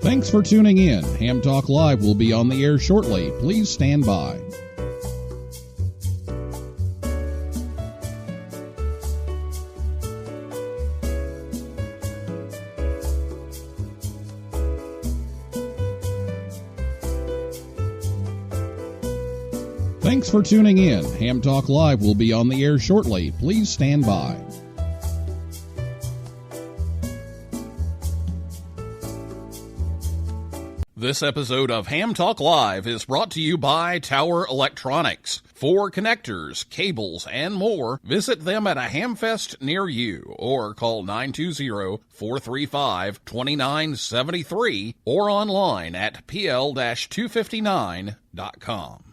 Thanks for tuning in. Ham Talk Live will be on the air shortly. Please stand by. Thanks for tuning in. Ham Talk Live will be on the air shortly. Please stand by. This episode of Ham Talk Live is brought to you by Tower Electronics. For connectors, cables, and more, visit them at a Hamfest near you or call 920-435-2973 or online at pl-259.com.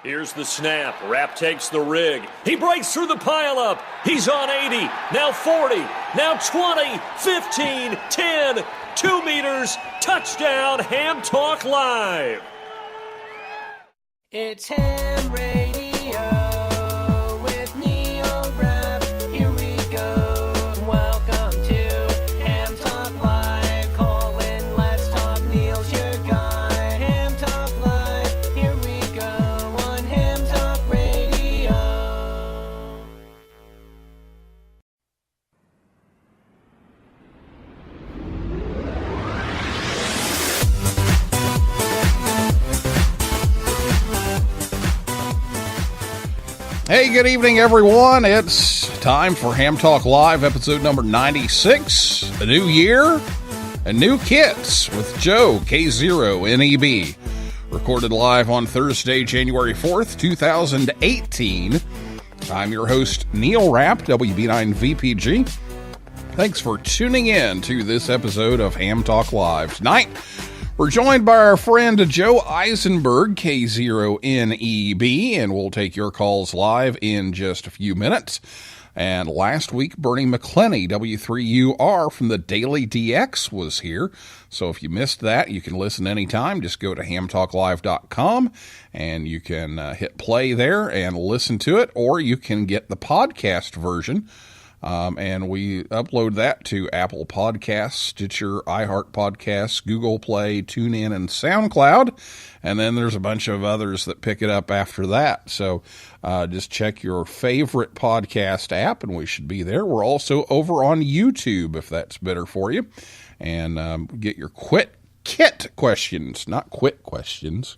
Here's the snap. Rapp takes the rig. He breaks through the pileup. He's on 80, now 40, now 20, 15, 10, 2 meters. Touchdown, Ham Talk Live. It's Ham Radio with Neil Rapp. Here we go. Welcome to Ham Talk Live. Call in, let's talk. Neil's your guy. Ham Talk Live. Here we go on Ham Talk Radio. Hey, good evening, everyone. It's time for Ham Talk Live, episode number 96. A new year and new kits with Joe, K0NEB. Recorded live on Thursday, January 4th, 2018. I'm your host, Neil Rapp, WB9VPG. Thanks for tuning in to this episode of Ham Talk Live. Tonight, we're joined by our friend Joe Eisenberg, K0NEB, and we'll take your calls live in just a few minutes. And last week, Bernie McClenny, W3UR from the Daily DX, was here. So if you missed that, you can listen anytime. Just go to hamtalklive.com and you can hit play there and listen to it, or you can get the podcast version. And we upload that to Apple Podcasts, Stitcher, iHeart Podcasts, Google Play, TuneIn, and SoundCloud. And then there's a bunch of others that pick it up after that. So just check your favorite podcast app, and we should be there. We're also over on YouTube, if that's better for you. And get your kit questions, not quit questions.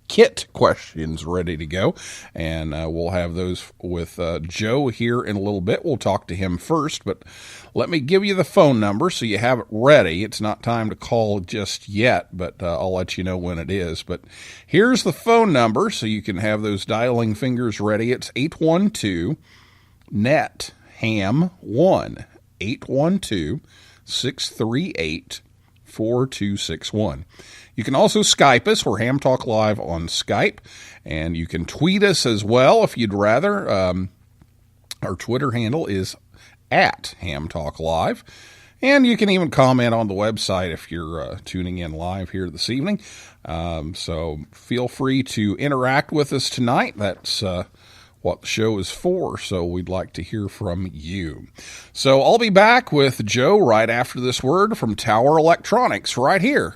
Kit questions ready to go, and we'll have those with Joe here in a little bit. We'll talk to him first, but let me give you the phone number so you have it ready. It's not time to call just yet, but I'll let you know when it is. But here's the phone number so you can have those dialing fingers ready. It's 812-NET-HAM1, 812-638-4261. You can also Skype us. We're Ham Talk Live on Skype, and you can tweet us as well if you'd rather. Our Twitter handle is at Ham Talk Live, and you can even comment on the website if you're tuning in live here this evening. So feel free to interact with us tonight. That's what the show is for, so we'd like to hear from you. So I'll be back with Joe right after this word from Tower Electronics right here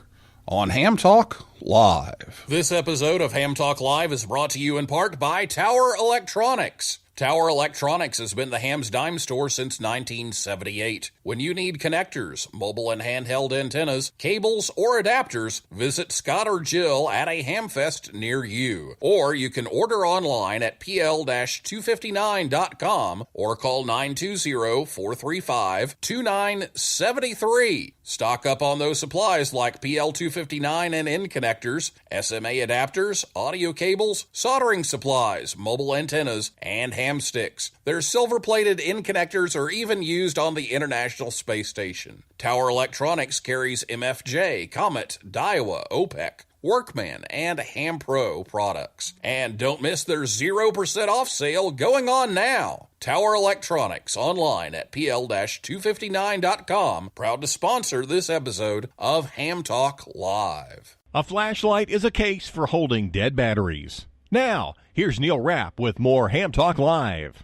on Ham Talk Live. This episode of Ham Talk Live is brought to you in part by Tower Electronics. Tower Electronics has been the Ham's Dime store since 1978. When you need connectors, mobile and handheld antennas, cables, or adapters, visit Scott or Jill at a Hamfest near you. Or you can order online at pl-259.com or call 920-435-2973. Stock up on those supplies like PL259 and N connectors, SMA adapters, audio cables, soldering supplies, mobile antennas, and ham sticks. Their silver-plated N connectors are even used on the International Space Station. Tower Electronics carries MFJ, Comet, Daiwa, OPEC, Workman, and Ham Pro products. And don't miss their 0% off sale going on now. Tower Electronics, online at pl-259.com, proud to sponsor this episode of Ham Talk Live. A flashlight is a case for holding dead batteries. Now, here's Neil Rapp with more Ham Talk Live.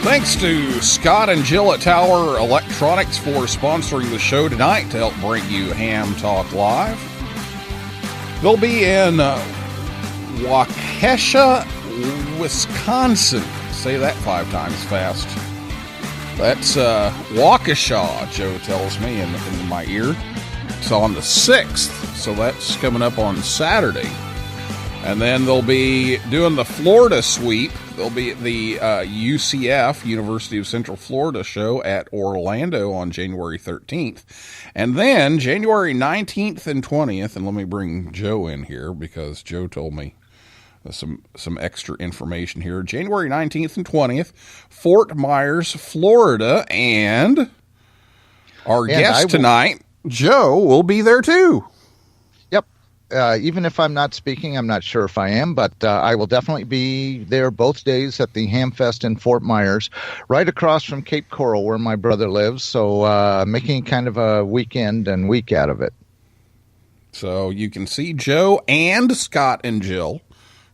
Thanks to Scott and Jill at Tower Electronics for sponsoring the show tonight to help bring you Ham Talk Live. They'll be in Waukesha, Wisconsin. Say that 5 times fast. That's Waukesha, Joe tells me in my ear. It's on the 6th, so that's coming up on Saturday. And then they'll be doing the Florida sweep. They'll be at the UCF, University of Central Florida show at Orlando on January 13th. And then January 19th and 20th, and let me bring Joe in here because Joe told me some extra information here. January 19th and 20th, Fort Myers, Florida, and our guest tonight, Joe, will be there too. Even if I'm not speaking, I'm not sure if I am, but I will definitely be there both days at the Hamfest in Fort Myers, right across from Cape Coral where my brother lives. So making kind of a weekend and week out of it. So you can see Joe and Scott and Jill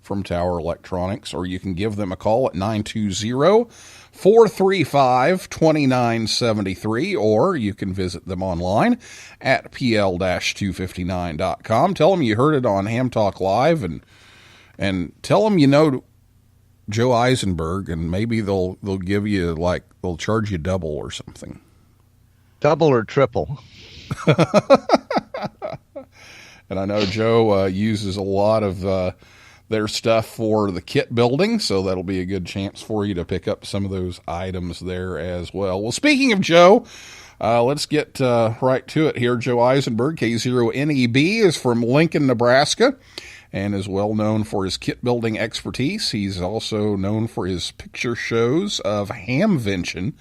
from Tower Electronics, or you can give them a call at 920-435-2973, or you can visit them online at pl-259.com. Tell them you heard it on Ham Talk Live, and tell them you know Joe Eisenberg, and maybe they'll give you, like, they'll charge you double or something. Double or triple. And I know Joe uses a lot of their stuff for the kit building, so that'll be a good chance for you to pick up some of those items there as well. Well, speaking of Joe, let's get right to it here. Joe Eisenberg, K0NEB, is from Lincoln, Nebraska, and is well known for his kit building expertise. He's also known for his picture shows of Hamvention,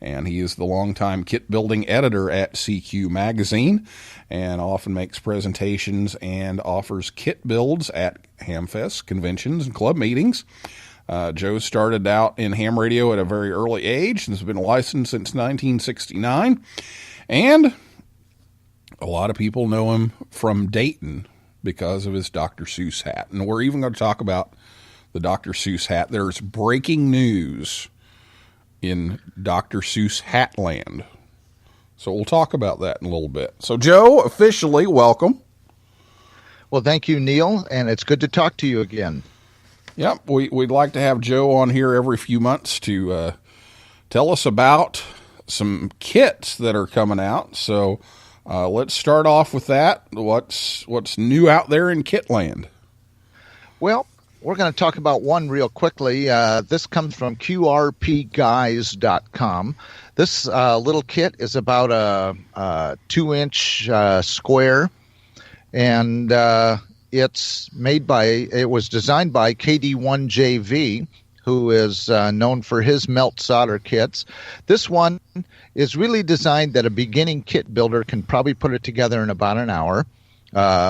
and he is the longtime kit building editor at CQ Magazine, and often makes presentations and offers kit builds at Hamfests, conventions, and club meetings. Joe started out in ham radio at a very early age and has been licensed since 1969. And a lot of people know him from Dayton because of his Dr. Seuss hat. And we're even going to talk about the Dr. Seuss hat. There's breaking news in Dr. Seuss Hatland. So we'll talk about that in a little bit. So, Joe, officially, welcome. Well, thank you, Neil, and it's good to talk to you again. Yep, we'd like to have Joe on here every few months to tell us about some kits that are coming out. So let's start off with that. What's new out there in Kitland? Well, we're going to talk about one real quickly. This comes from QRPguys.com. This little kit is about a 2-inch square, and it was designed by KD1JV, who is known for his melt solder kits. This one is really designed that a beginning kit builder can probably put it together in about an hour.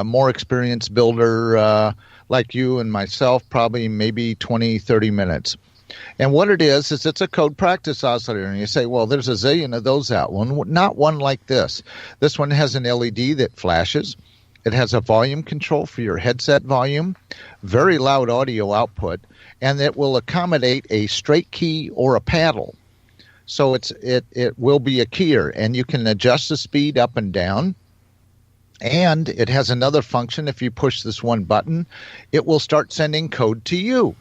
More experienced builder like you and myself, probably maybe 20, 30 minutes. And what it is it's a code practice oscillator. And you say, well, there's a zillion of those out. Well, not one like this. This one has an LED that flashes. It has a volume control for your headset volume, very loud audio output, and it will accommodate a straight key or a paddle. So it will be a keyer, and you can adjust the speed up and down. And it has another function. If you push this one button, it will start sending code to you.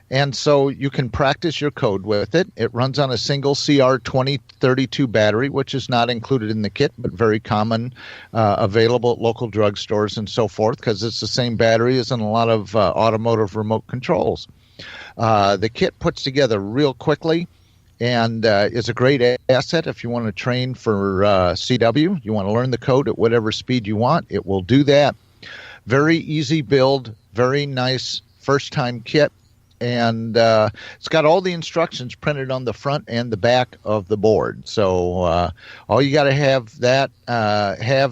And so you can practice your code with it. It runs on a single CR2032 battery, which is not included in the kit, but very common, available at local drugstores and so forth, because it's the same battery as in a lot of automotive remote controls. The kit puts together real quickly and is a great asset if you want to train for CW. You want to learn the code at whatever speed you want. It will do that. Very easy build, very nice first-time kit. And it's got all the instructions printed on the front and the back of the board. So all you got to have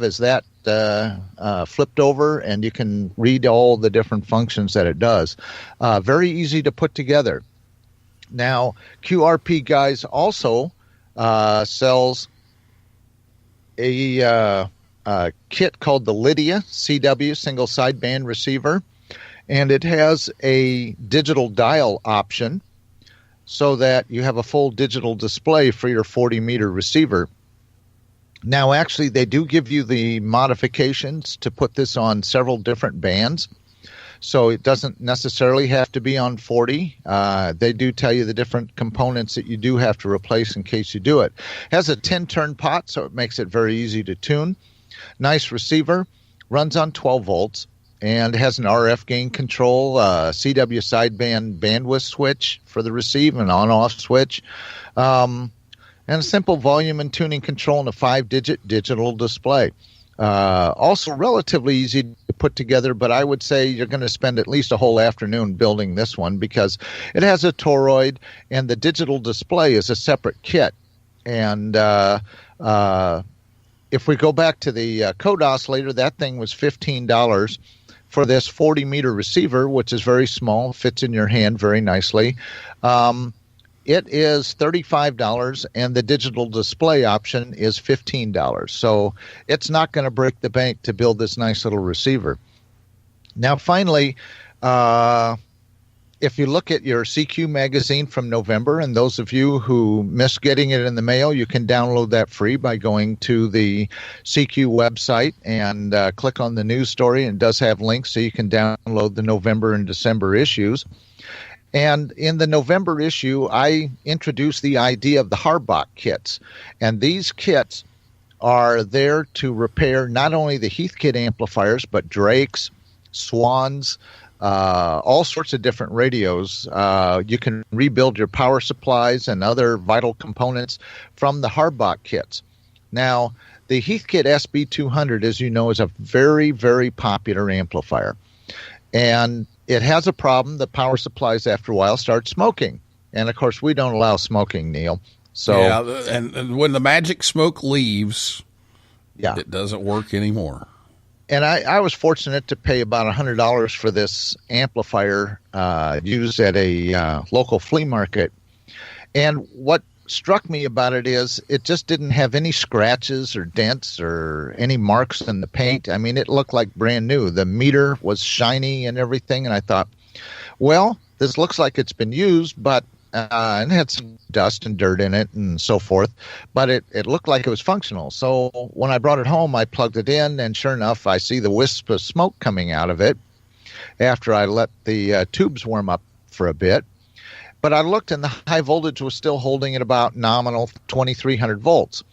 is that flipped over, and you can read all the different functions that it does. Very easy to put together. Now, QRP Guys also sells a kit called the Lydia CW single sideband receiver. And it has a digital dial option so that you have a full digital display for your 40-meter receiver. Now, actually, they do give you the modifications to put this on several different bands. So it doesn't necessarily have to be on 40. They do tell you the different components that you do have to replace in case you do it. It has a 10-turn pot, so it makes it very easy to tune. Nice receiver, runs on 12 volts, and has an RF gain control, CW sideband bandwidth switch for the receive, an on-off switch, and a simple volume and tuning control and a 5-digit digital display. Also relatively easy to put together, but I would say you're going to spend at least a whole afternoon building this one because it has a toroid and the digital display is a separate kit. And if we go back to the code oscillator, that thing was $15 for this 40-meter receiver, which is very small, fits in your hand very nicely. It is $35, and the digital display option is $15. So it's not going to break the bank to build this nice little receiver. Now, finally, if you look at your CQ magazine from November, and those of you who missed getting it in the mail, you can download that free by going to the CQ website and click on the news story. And it does have links so you can download the November and December issues. And in the November issue, I introduced the idea of the Harbach kits. And these kits are there to repair not only the Heathkit amplifiers, but Drakes, Swans, all sorts of different radios. You can rebuild your power supplies and other vital components from the Harbach kits. Now, the Heathkit SB200, as you know, is a very, very popular amplifier. And it has a problem. The power supplies, after a while, start smoking. And, of course, we don't allow smoking, Neil. So, yeah, and when the magic smoke leaves, yeah, it doesn't work anymore. And I was fortunate to pay about $100 for this amplifier used at a local flea market. And what struck me about it is it just didn't have any scratches or dents or any marks in the paint. I mean, it looked like brand new. The meter was shiny and everything. And I thought, well, this looks like it's been used, but and it had some dust and dirt in it and so forth, but it looked like it was functional. So when I brought it home, I plugged it in, and sure enough, I see the wisp of smoke coming out of it after I let the tubes warm up for a bit. But I looked, and the high voltage was still holding at about nominal 2,300 volts.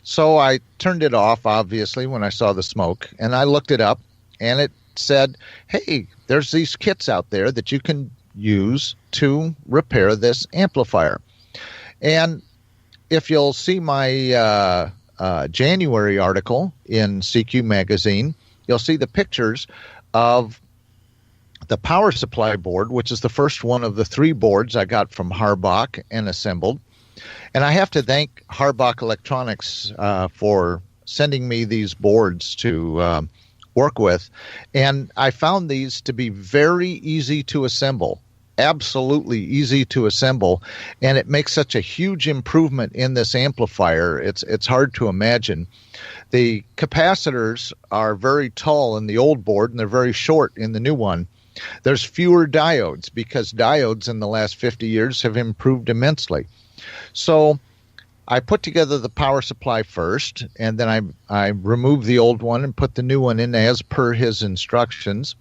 So I turned it off, obviously, when I saw the smoke, and I looked it up, and it said, hey, there's these kits out there that you can use to repair this amplifier. And if you'll see my January article in CQ magazine, you'll see the pictures of the power supply board, which is the first one of the 3 boards I got from Harbach and assembled. And I have to thank Harbach Electronics for sending me these boards to work with. And I found these to be very easy to assemble. Absolutely easy to assemble, and it makes such a huge improvement in this amplifier. It's hard to imagine. The capacitors are very tall in the old board, and they're very short in the new one. There's fewer diodes because diodes in the last 50 years have improved immensely. So I put together the power supply first, and then I removed the old one and put the new one in as per his instructions.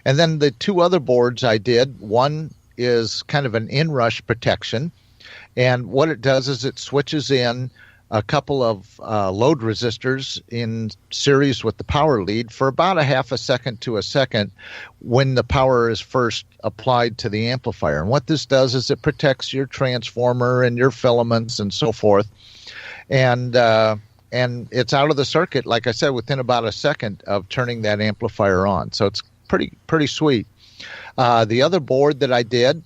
And then the 2 other boards I did, one is kind of an inrush protection. And what it does is it switches in a couple of load resistors in series with the power lead for about a half a second to a second when the power is first applied to the amplifier. And what this does is it protects your transformer and your filaments and so forth. And it's out of the circuit, like I said, within about a second of turning that amplifier on. So it's pretty sweet. The other board that I did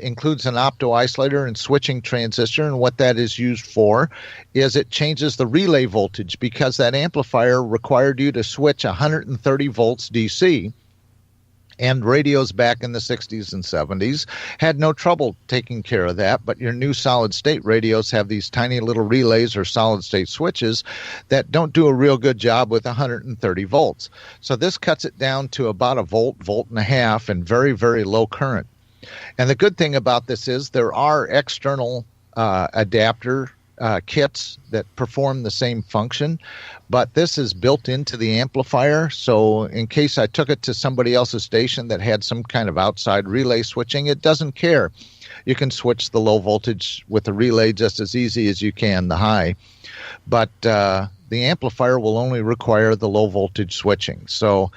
includes an opto-isolator and switching transistor, and what that is used for is it changes the relay voltage because that amplifier required you to switch 130 volts DC, and radios back in the 60s and 70s had no trouble taking care of that, but your new solid-state radios have these tiny little relays or solid-state switches that don't do a real good job with 130 volts. So this cuts it down to about a volt, volt and a half, and very, very low current. And the good thing about this is there are external adapter kits that perform the same function, but this is built into the amplifier. So in case I took it to somebody else's station that had some kind of outside relay switching, it doesn't care. You can switch the low voltage with the relay just as easy as you can the high. But the amplifier will only require the low voltage switching. So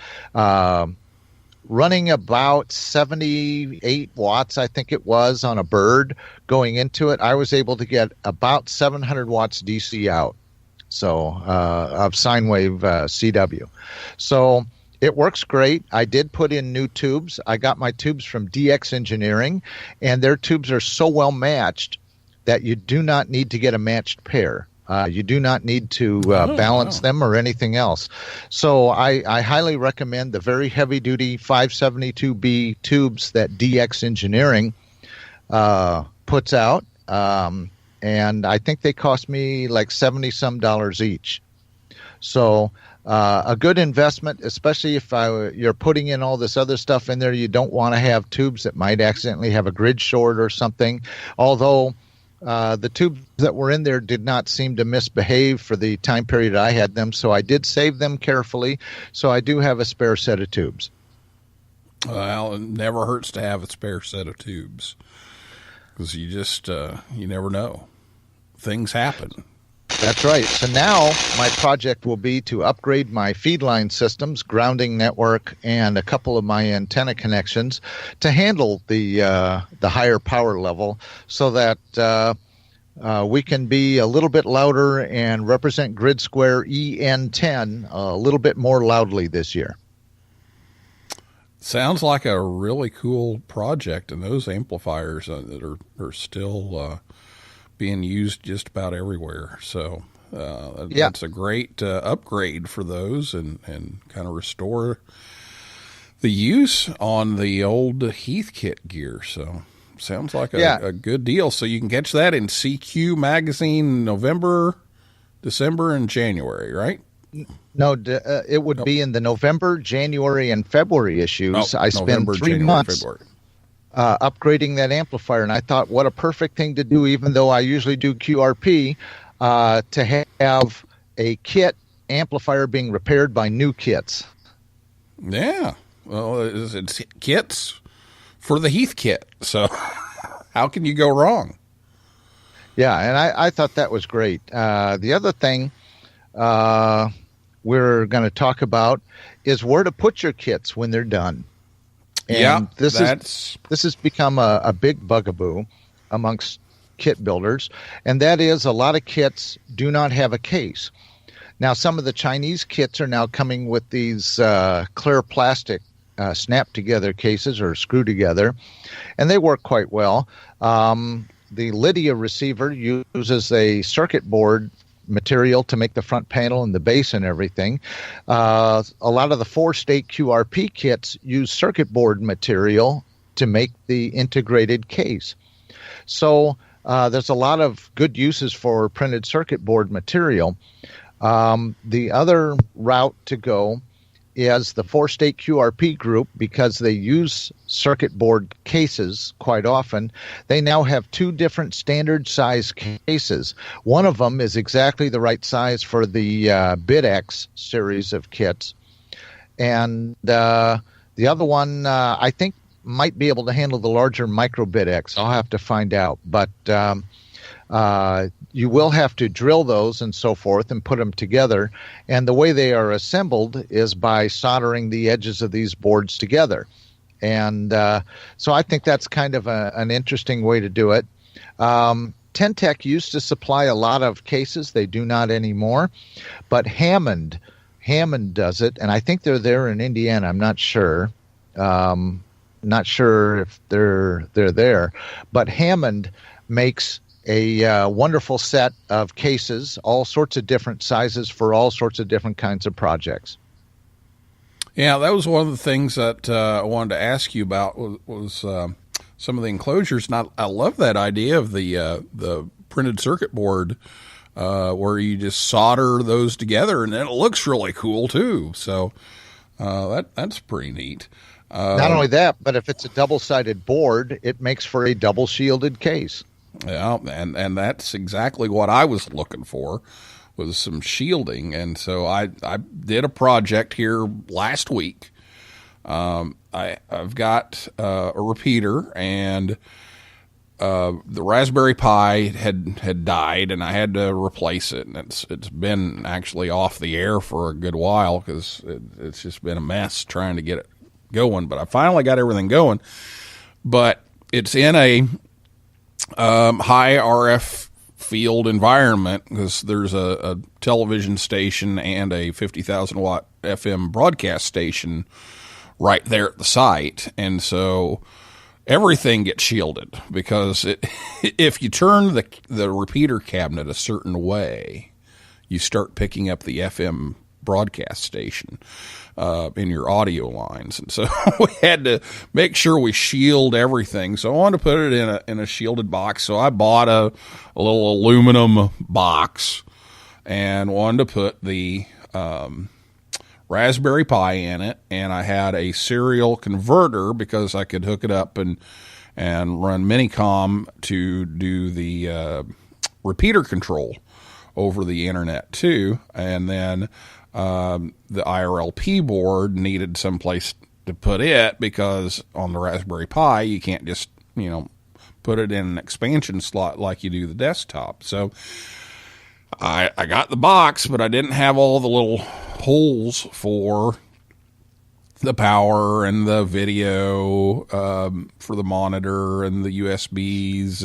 running about 78 watts, I think it was, on a bird going into it, I was able to get about 700 watts DC out, so of sine wave CW. So it works great. I did put in new tubes. I got my tubes from DX Engineering, and their tubes are so well matched that you do not need to get a matched pair. You do not need to balance them or anything else. So I highly recommend the very heavy-duty 572B tubes that DX Engineering puts out. And I think they cost me like $70-some each. So a good investment, especially if you're putting in all this other stuff in there. You don't want to have tubes that might accidentally have a grid short or something. Although the tubes that were in there did not seem to misbehave for the time period I had them, so I did save them carefully. So I do have a spare set of tubes. Well, it never hurts to have a spare set of tubes, because you just you never know. Things happen. That's right. So now my project will be to upgrade my feed line systems, grounding network, and a couple of my antenna connections to handle the higher power level, so that we can be a little bit louder and represent Grid Square EN10 a little bit more loudly this year. Sounds like a really cool project, and those amplifiers that are still being used just about everywhere. So that's a great upgrade for those, and kind of restore the use on the old Heathkit gear. So sounds like a good deal. So you can catch that in CQ magazine November, December, and January, right? No, it would be in the November, January, and February issues. I spent November, 3 January, months February. Upgrading that amplifier, and I thought, what a perfect thing to do, even though I usually do QRP, to have a kit amplifier being repaired by new kits. Yeah. Well, it's kits for the Heathkit, so how can you go wrong? Yeah, and I thought that was great. The other thing we're going to talk about is where to put your kits when they're done. And this has become a big bugaboo amongst kit builders, and that is a lot of kits do not have a case. Now, some of the Chinese kits are now coming with these clear plastic snap-together cases or screw-together, and they work quite well. The Lydia receiver uses a circuit board material to make the front panel and the base and everything. A lot of the 4-state QRP kits use circuit board material to make the integrated case. So there's a lot of good uses for printed circuit board material. The other route to go is the 4-state QRP group, because they use circuit board cases quite often. They now have 2 different standard size cases. One of them is exactly the right size for the BitX series of kits. And the other one, I think, might be able to handle the larger micro BitX. I'll have to find out. But you will have to drill those and so forth and put them together. And the way they are assembled is by soldering the edges of these boards together. And so I think that's kind of an interesting way to do it. Tentec used to supply a lot of cases. They do not anymore. But Hammond does it, and I think they're there in Indiana. I'm not sure. Not sure if they're there. But Hammond makes a wonderful set of cases, all sorts of different sizes for all sorts of different kinds of projects. Yeah, that was one of the things that I wanted to ask you about was some of the enclosures. And I love that idea of the printed circuit board where you just solder those together, and then it looks really cool too. So that's pretty neat. Not only that, but if it's a double-sided board, it makes for a double-shielded case. Yeah, and that's exactly what I was looking for, was some shielding. And so I did a project here last week. I've got a repeater, and the Raspberry Pi had died, and I had to replace it. And it's been actually off the air for a good while because it's just been a mess trying to get it going. But I finally got everything going. But it's in a high RF field environment because there's a television station and a 50,000 watt FM broadcast station right there at the site. And so everything gets shielded because if you turn the repeater cabinet a certain way, you start picking up the FM broadcast station in your audio lines. And so we had to make sure we shield everything. So I wanted to put it in a shielded box. So I bought a little aluminum box and wanted to put the Raspberry Pi in it, and I had a serial converter because I could hook it up and run Minicom to do the repeater control over the internet too. And then the IRLP board needed someplace to put it because on the Raspberry Pi you can't just put it in an expansion slot like you do the desktop. So I got the box, but I didn't have all the little holes for the power and the video for the monitor and the USBs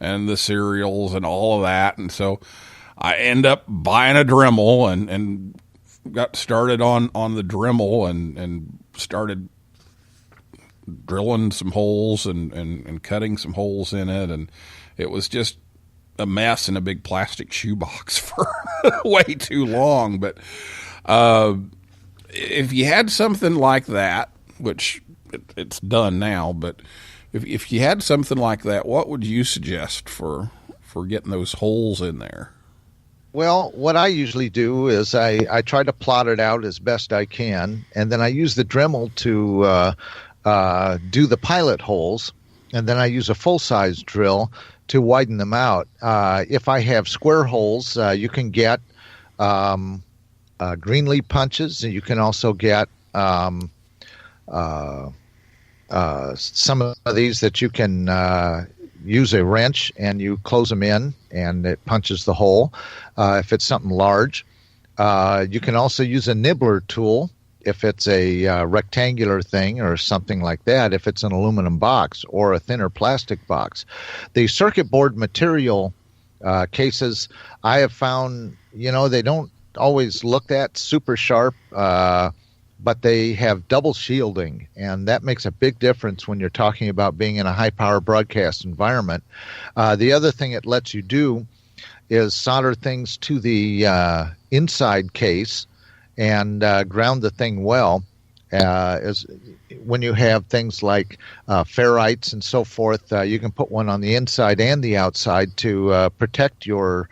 and the serials and all of that. And so I end up buying a Dremel and got started on the Dremel and started drilling some holes and cutting some holes in it. And it was just a mess in a big plastic shoebox for way too long. But if you had something like that, which it's done now, but if you had something like that, what would you suggest for getting those holes in there? Well, what I usually do is I try to plot it out as best I can, and then I use the Dremel to do the pilot holes, and then I use a full-size drill to widen them out. If I have square holes, you can get Greenlee punches, and you can also get some of these that you can use a wrench and you close them in and it punches the hole. If it's something large, you can also use a nibbler tool if it's a rectangular thing or something like that, if it's an aluminum box or a thinner plastic box. The circuit board material cases, I have found, they don't always look that super sharp, but they have double shielding, and that makes a big difference when you're talking about being in a high-power broadcast environment. The other thing it lets you do is solder things to the inside case and ground the thing well. As when you have things like ferrites and so forth, you can put one on the inside and the outside to protect your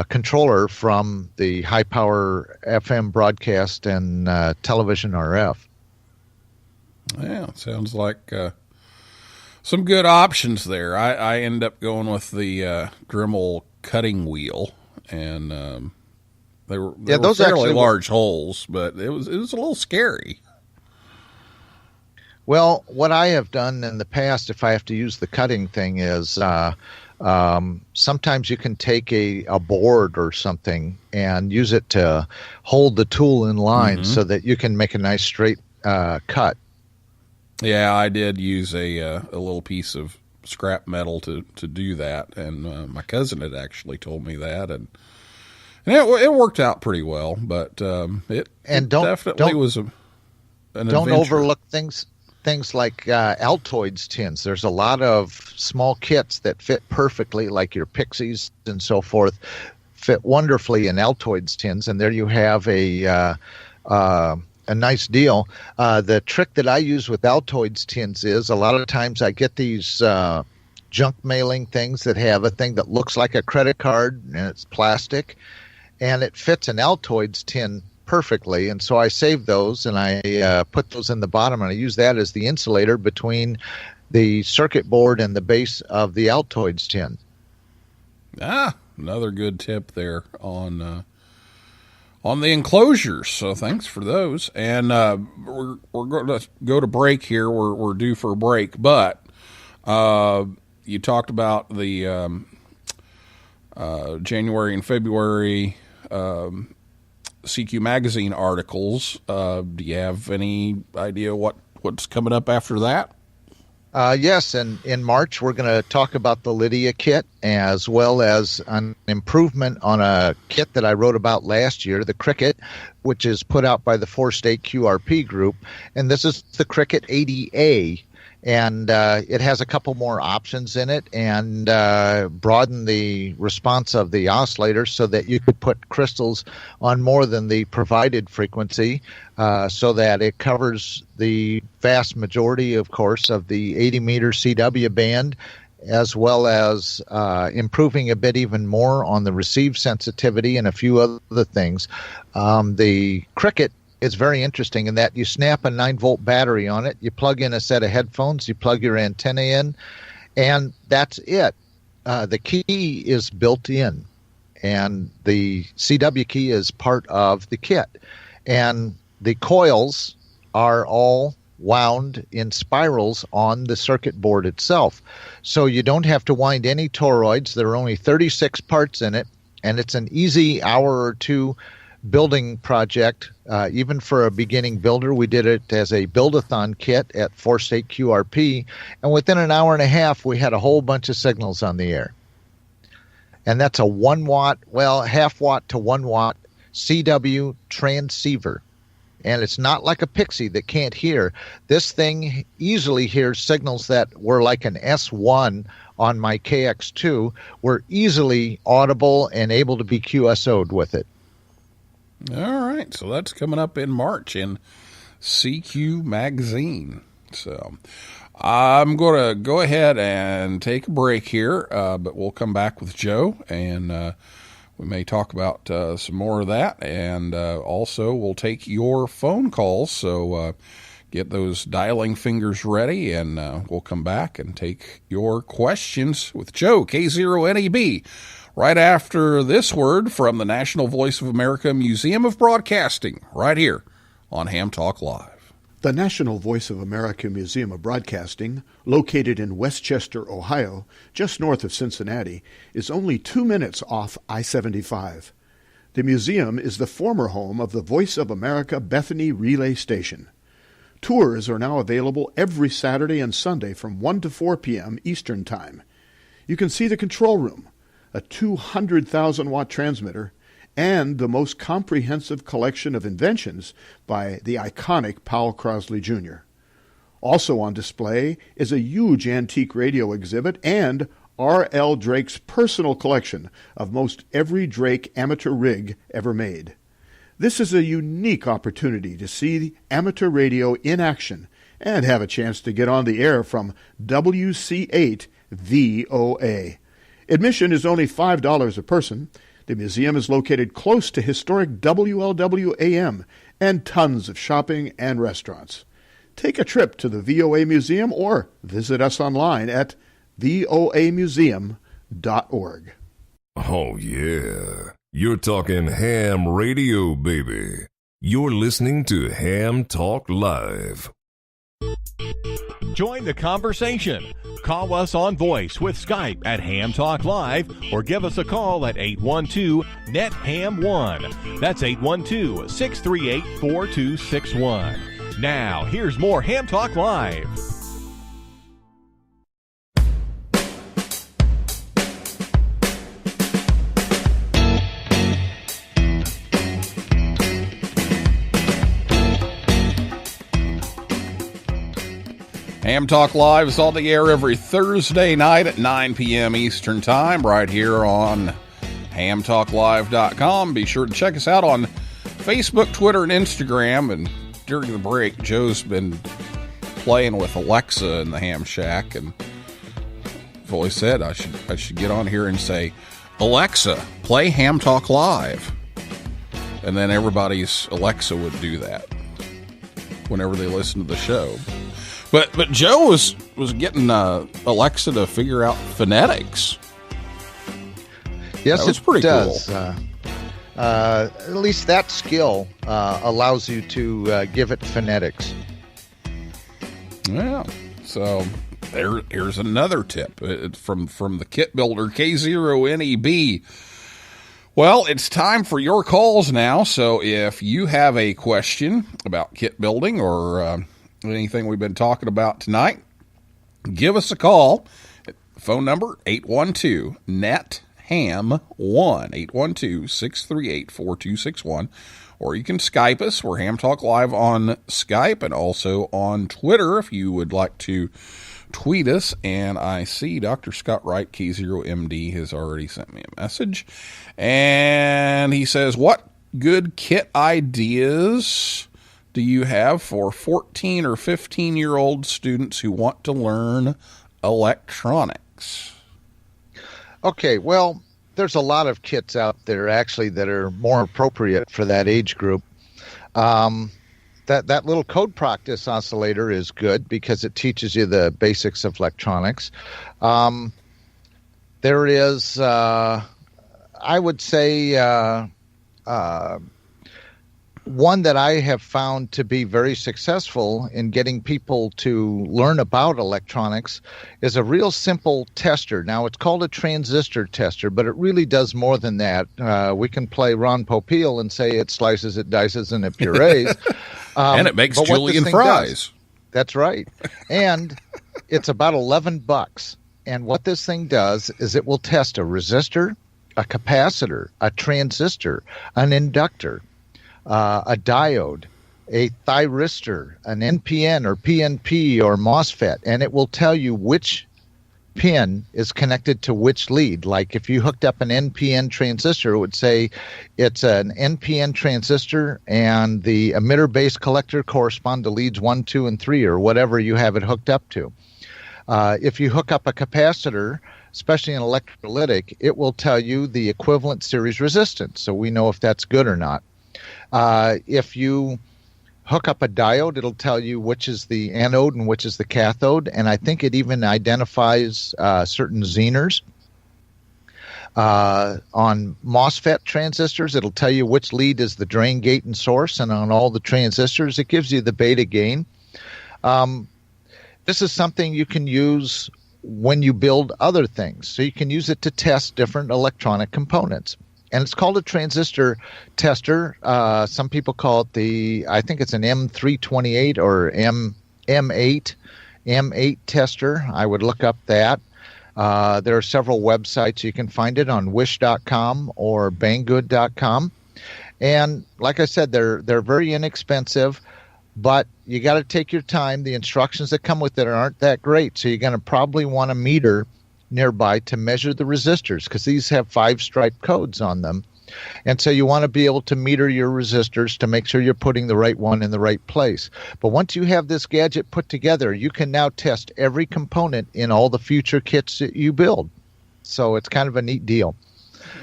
controller from the high power FM broadcast and television RF. Yeah, sounds like some good options there. I end up going with the Dremel cutting wheel, and they were those fairly actually large holes, but it was a little scary. Well, what I have done in the past, if I have to use the cutting thing, is sometimes you can take a board or something and use it to hold the tool in line so that you can make a nice straight cut. Yeah, I did use a little piece of scrap metal to do that, and my cousin had actually told me that, and it worked out pretty well. But it definitely was an adventure. Don't overlook things like Altoids tins. There's a lot of small kits that fit perfectly, like your Pixies and so forth, fit wonderfully in Altoids tins, and there you have a nice deal. The trick that I use with Altoids tins is a lot of times I get these junk mailing things that have a thing that looks like a credit card, and it's plastic, and it fits an Altoids tin perfectly. And so I saved those, and I put those in the bottom, and I use that as the insulator between the circuit board and the base of the Altoids tin. Another good tip there on the enclosures. So thanks for those. And we're going to go to break here. We're due for a break, but you talked about the January and February CQ magazine articles. Do you have any idea what's coming up after that? Yes, and in March we're going to talk about the Lydia kit, as well as an improvement on a kit that I wrote about last year, the Cricket, which is put out by the 4-state QRP group. And this is the Cricket 80A. And it has a couple more options in it, and broaden the response of the oscillator so that you could put crystals on more than the provided frequency, so that it covers the vast majority, of course, of the 80-meter CW band, as well as improving a bit even more on the receive sensitivity and a few other things. The Cricket is very interesting in that you snap a 9-volt battery on it, you plug in a set of headphones, you plug your antenna in, and that's it. The key is built in, and the CW key is part of the kit. And the coils are all wound in spirals on the circuit board itself. So you don't have to wind any toroids. There are only 36 parts in it, and it's an easy hour or two building project, even for a beginning builder. We did it as a build-a-thon kit at 4-state QRP, and within an hour and a half, we had a whole bunch of signals on the air. And that's a 1 watt, half watt to 1 watt CW transceiver. And it's not like a Pixie that can't hear. This thing easily hears signals that were like an S1 on my KX2, were easily audible and able to be QSO'd with it. All right, so that's coming up in March in CQ Magazine. So I'm going to go ahead and take a break here, but we'll come back with Joe, and we may talk about some more of that, and also we'll take your phone calls, so get those dialing fingers ready, and we'll come back and take your questions with Joe, K0NEB. Right after this word from the National Voice of America Museum of Broadcasting, right here on Ham Talk Live. The National Voice of America Museum of Broadcasting, located in Westchester, Ohio, just north of Cincinnati, is only 2 minutes off I-75. The museum is the former home of the Voice of America Bethany Relay Station. Tours are now available every Saturday and Sunday from 1 to 4 p.m. Eastern Time. You can see the control room, a 200,000-watt transmitter, and the most comprehensive collection of inventions by the iconic Powell Crosley Jr. Also on display is a huge antique radio exhibit and R.L. Drake's personal collection of most every Drake amateur rig ever made. This is a unique opportunity to see amateur radio in action and have a chance to get on the air from WC8 VOA. Admission is only $5 a person. The museum is located close to historic WLW-AM and tons of shopping and restaurants. Take a trip to the VOA Museum or visit us online at voamuseum.org. Oh, yeah. You're talking ham radio, baby. You're listening to Ham Talk Live. Join the conversation. Call us on voice with Skype at Ham Talk Live or give us a call at 812-NET-HAM1. That's 812-638-4261. Now, here's more Ham Talk Live. Ham Talk Live is on the air every Thursday night at 9 p.m. Eastern Time, right here on hamtalklive.com. Be sure to check us out on Facebook, Twitter, and Instagram. And during the break, Joe's been playing with Alexa in the Ham Shack, and I've always said I should get on here and say, Alexa, play Ham Talk Live. and then everybody's Alexa would do that whenever they listen to the show. But Joe was getting Alexa to figure out phonetics. Yes, that was it pretty does. cool. At least that skill allows you to give it phonetics. Yeah. So here's another tip from the kit builder K0NEB. Well, it's time for your calls now. So if you have a question about kit building or anything we've been talking about tonight, give us a call. Phone number 812-NET-HAM1, 812-638-4261. Or you can Skype us. We're Ham Talk Live on Skype and also on Twitter if you would like to tweet us. And I see Dr. Scott Wright, K0MD, has already sent me a message. And he says, what good kit ideas do you have for 14 or 15-year-old students who want to learn electronics? Okay, well, there's a lot of kits out there actually that are more appropriate for that age group. That little code practice oscillator is good because it teaches you the basics of electronics. There is, I would say, one that I have found to be very successful in getting people to learn about electronics is a real simple tester. Now, it's called a transistor tester, but it really does more than that. We can play Ron Popeil and say it slices, it dices, and it purees. And it makes julienne fries. That's right. And it's about $11. And what this thing does is it will test a resistor, a capacitor, a transistor, an inductor, a diode, a thyristor, an NPN or PNP or MOSFET, and it will tell you which pin is connected to which lead. Like if you hooked up an NPN transistor, it would say it's an NPN transistor and the emitter base collector correspond to leads 1, 2, and 3 or whatever you have it hooked up to. If you hook up a capacitor, especially an electrolytic, it will tell you the equivalent series resistance, so we know if that's good or not. If you hook up a diode, it'll tell you which is the anode and which is the cathode, and I think it even identifies certain Zehners. On MOSFET transistors, it'll tell you which lead is the drain, gate, and source, and on all the transistors, it gives you the beta gain. This is something you can use when you build other things, so you can use it to test different electronic components. And it's called a transistor tester. Some people call it I think it's an M328 or M8 tester. I would look up that. There are several websites. You can find it on wish.com or banggood.com. And like I said, they're very inexpensive, but you got to take your time. The instructions that come with it aren't that great, so you're going to probably want a meter nearby to measure the resistors because these have 5-stripe codes on them. And so you want to be able to meter your resistors to make sure you're putting the right one in the right place. But once you have this gadget put together, you can now test every component in all the future kits that you build. So it's kind of a neat deal.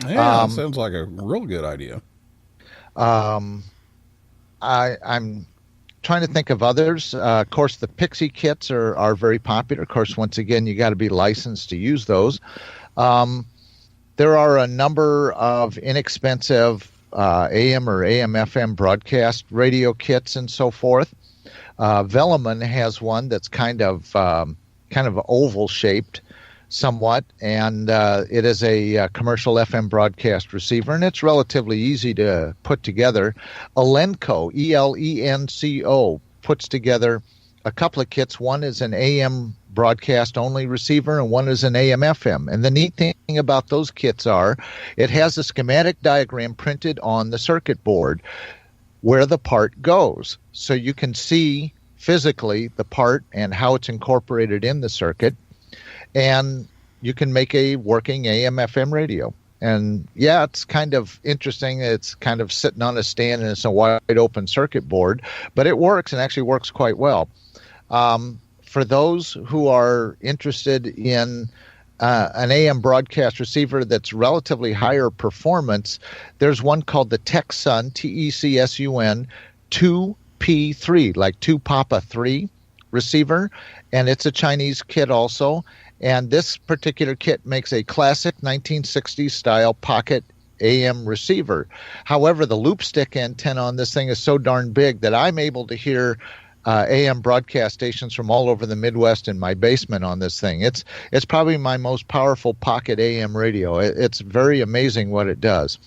Yeah, sounds like a real good idea. I'm trying to think of others. Of course, the Pixie kits are very popular. Of course, once again, you got to be licensed to use those. There are a number of inexpensive AM or AM/FM broadcast radio kits and so forth. Velleman has one that's kind of oval shaped, somewhat, and it is a commercial FM broadcast receiver, and it's relatively easy to put together. Elenco, ELENCO, puts together a couple of kits. One is an AM broadcast only receiver, and one is an AM/FM. And the neat thing about those kits it has a schematic diagram printed on the circuit board where the part goes, so you can see physically the part and how it's incorporated in the circuit. And you can make a working AM/FM radio. And yeah, it's kind of interesting. It's kind of sitting on a stand and it's a wide open circuit board, but it works and actually works quite well. For those who are interested in an AM broadcast receiver that's relatively higher performance, there's one called the TechSun, TECSUN 2P3, like 2 Papa 3 receiver, and it's a Chinese kit also. And this particular kit makes a classic 1960s style pocket AM receiver. However, the loop stick antenna on this thing is so darn big that I'm able to hear AM broadcast stations from all over the Midwest in my basement on this thing. It's probably my most powerful pocket AM radio. It's very amazing what it does.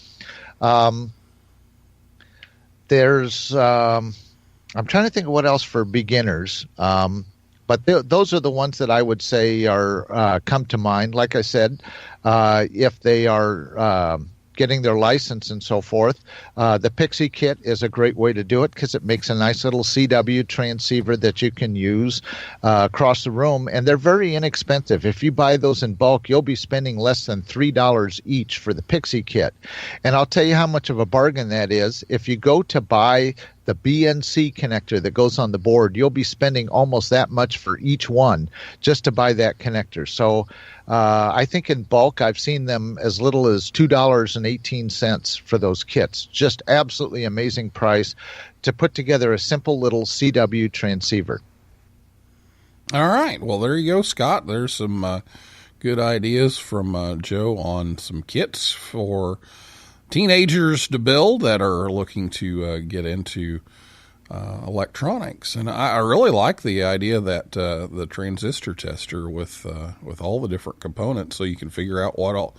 There's I'm trying to think of what else for beginners. But those are the ones that I would say are come to mind. Like I said, if they are getting their license and so forth, the Pixie kit is a great way to do it because it makes a nice little CW transceiver that you can use across the room, and they're very inexpensive. If you buy those in bulk, you'll be spending less than $3 each for the Pixie kit. And I'll tell you how much of a bargain that is. If you go to buy the BNC connector that goes on the board, you'll be spending almost that much for each one just to buy that connector. So I think in bulk, I've seen them as little as $2.18 for those kits. Just absolutely amazing price to put together a simple little CW transceiver. All right. Well, there you go, Scott. There's some good ideas from Joe on some kits for teenagers to build that are looking to get into electronics. And I really like the idea that the transistor tester with all the different components, so you can figure out what all,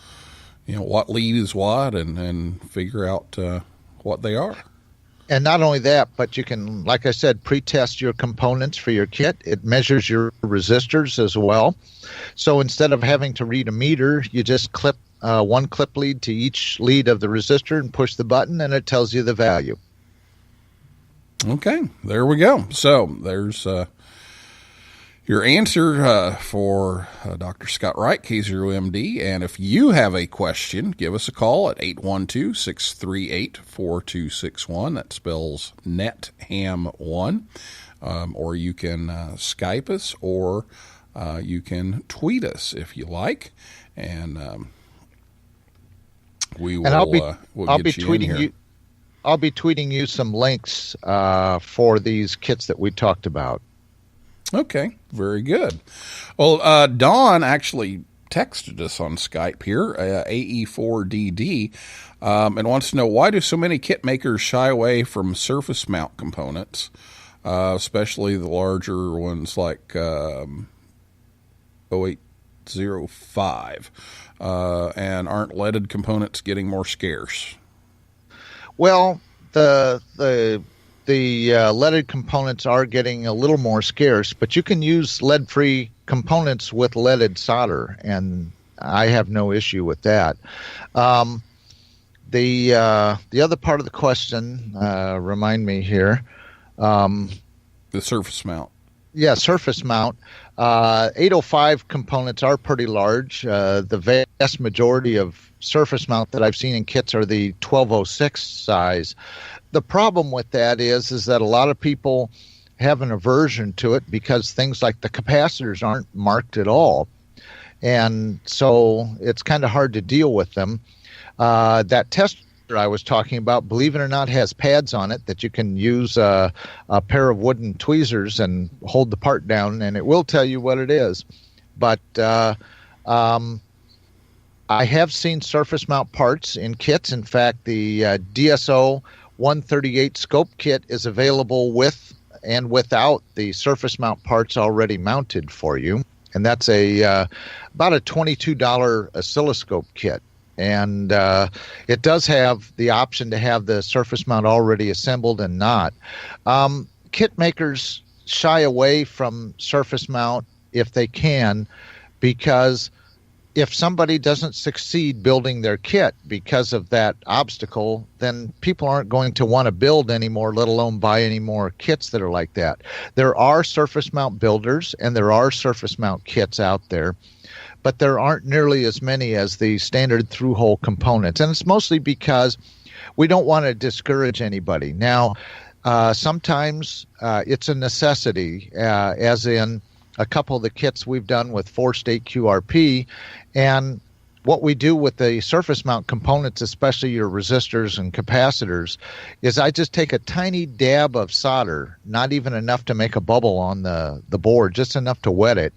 what lead is what, and figure out what they are. And not only that, but you can, like I said, pre-test your components for your kit. It measures your resistors as well. So instead of having to read a meter, you just clip one clip lead to each lead of the resistor and push the button, and it tells you the value. Okay, there we go. So there's your answer for Dr. Scott Wright, K0NEB. And if you have a question, give us a call at 812-638-4261. That spells NETHAM1. Or you can Skype us, or you can tweet us if you like. And we will. And I'll be tweeting you. I'll be tweeting you some links for these kits that we talked about. Okay, very good. Well, Don actually texted us on Skype here, AE4DD, and wants to know, why do so many kit makers shy away from surface mount components, especially the larger ones like 0805, and aren't leaded components getting more scarce? Well, the leaded components are getting a little more scarce, but you can use lead-free components with leaded solder, and I have no issue with that. The other part of the question, remind me here. The surface mount. Yeah, surface mount. 805 components are pretty large. The vast majority of surface mount that I've seen in kits are the 1206 size. The problem with that is that a lot of people have an aversion to it because things like the capacitors aren't marked at all. And so it's kind of hard to deal with them. That tester I was talking about, believe it or not, has pads on it that you can use a pair of wooden tweezers and hold the part down, and it will tell you what it is. But I have seen surface mount parts in kits. In fact, the DSO 138 scope kit is available with and without the surface mount parts already mounted for you. And that's about a $22 oscilloscope kit. And it does have the option to have the surface mount already assembled and not. Kit makers shy away from surface mount if they can, because if somebody doesn't succeed building their kit because of that obstacle, then people aren't going to want to build anymore, let alone buy any more kits that are like that. There are surface mount builders and there are surface mount kits out there, but there aren't nearly as many as the standard through-hole components. And it's mostly because we don't want to discourage anybody. Now, sometimes it's a necessity, as in a couple of the kits we've done with 4-state QRP. And what we do with the surface mount components, especially your resistors and capacitors, is I just take a tiny dab of solder, not even enough to make a bubble on the board, just enough to wet it.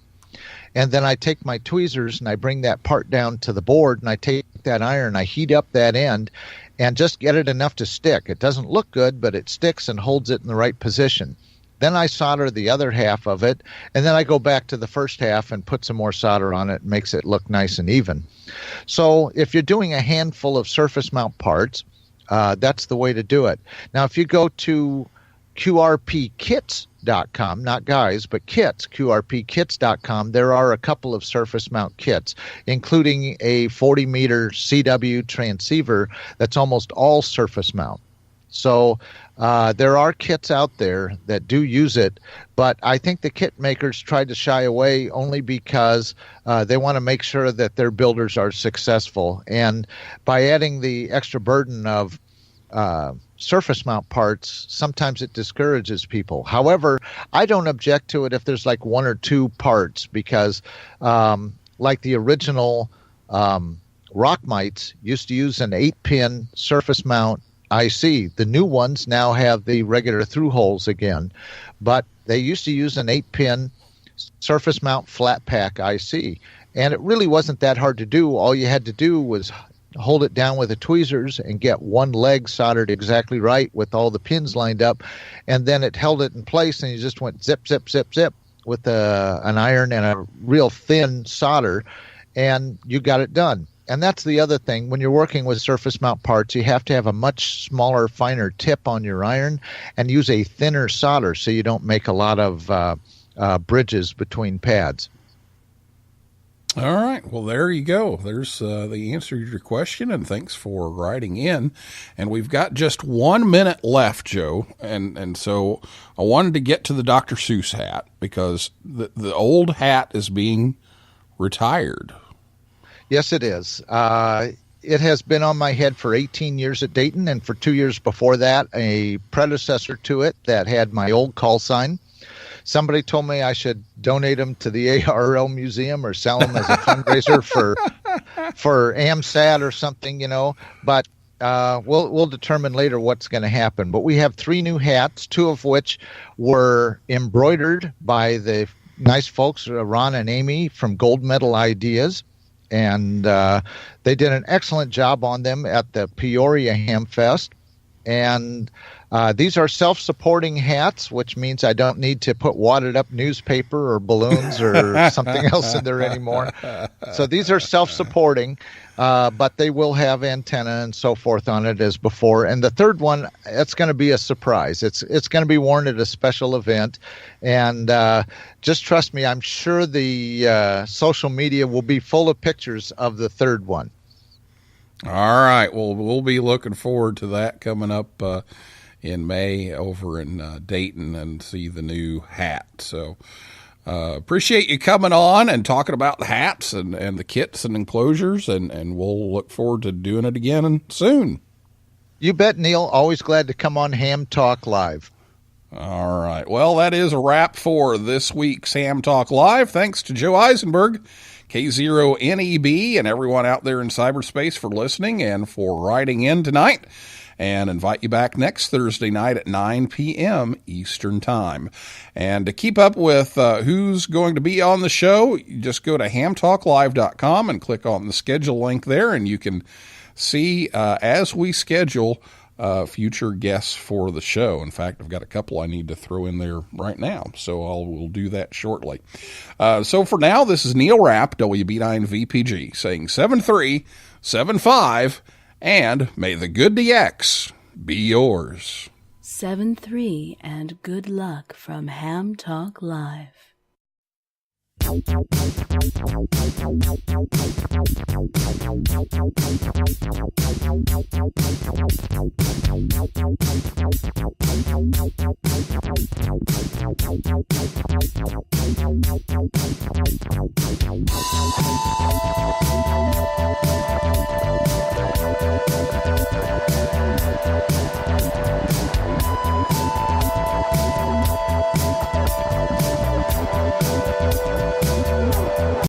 And then I take my tweezers and I bring that part down to the board, and I take that iron, I heat up that end, and just get it enough to stick. It doesn't look good, but it sticks and holds it in the right position. Then I solder the other half of it, and then I go back to the first half and put some more solder on it. It makes it look nice and even. So if you're doing a handful of surface mount parts, that's the way to do it. Now, if you go to QRPkits.com, not guys, but kits, QRPkits.com, there are a couple of surface mount kits, including a 40-meter CW transceiver that's almost all surface mount. So there are kits out there that do use it, but I think the kit makers tried to shy away only because they want to make sure that their builders are successful. And by adding the extra burden of surface mount parts, sometimes it discourages people. However, I don't object to it if there's like one or two parts, because like the original Rockmites used to use an 8-pin surface mount IC. The new ones now have the regular through holes again, but they used to use an 8-pin surface mount flat pack IC, and it really wasn't that hard to do. All you had to do was hold it down with the tweezers and get one leg soldered exactly right with all the pins lined up, and then it held it in place, and you just went zip, zip, zip, zip with an iron and a real thin solder, and you got it done. And that's the other thing. When you're working with surface mount parts, you have to have a much smaller, finer tip on your iron and use a thinner solder so you don't make a lot of bridges between pads. All right. Well, there you go. There's the answer to your question, and thanks for writing in. And we've got just 1 minute left, Joe. And so I wanted to get to the Dr. Seuss hat, because the old hat is being retired. Yes, it is. It has been on my head for 18 years at Dayton, and for 2 years before that, a predecessor to it that had my old call sign. Somebody told me I should donate them to the ARL Museum or sell them as a fundraiser for AMSAT or something, you know. But we'll determine later what's going to happen. But we have 3 new hats, 2 of which were embroidered by the nice folks, Ron and Amy from Gold Medal Ideas. And they did an excellent job on them at the Peoria Ham Fest. And these are self-supporting hats, which means I don't need to put wadded up newspaper or balloons or something else in there anymore. So these are self-supporting, but they will have antenna and so forth on it as before. And the third one, it's going to be a surprise. It's going to be worn at a special event. And just trust me, I'm sure the social media will be full of pictures of the third one. All right. Well, we'll be looking forward to that coming up in May over in Dayton, and see the new hat. So appreciate you coming on and talking about the hats and the kits and enclosures, and we'll look forward to doing it again soon. You bet, Neil. Always glad to come on Ham Talk Live. All right. Well, that is a wrap for this week's Ham Talk Live. Thanks to Joe Eisenberg, K0NEB, and everyone out there in cyberspace for listening and for writing in tonight. And invite you back next Thursday night at 9 p.m. Eastern Time. And to keep up with who's going to be on the show, you just go to hamtalklive.com and click on the schedule link there, and you can see as we schedule future guests for the show. In fact, I've got a couple I need to throw in there right now, so we'll do that shortly. So for now, this is Neil Rapp, WB9VPG, saying 7375, and may the good DX be yours. 7-3, and good luck from Ham Talk Live.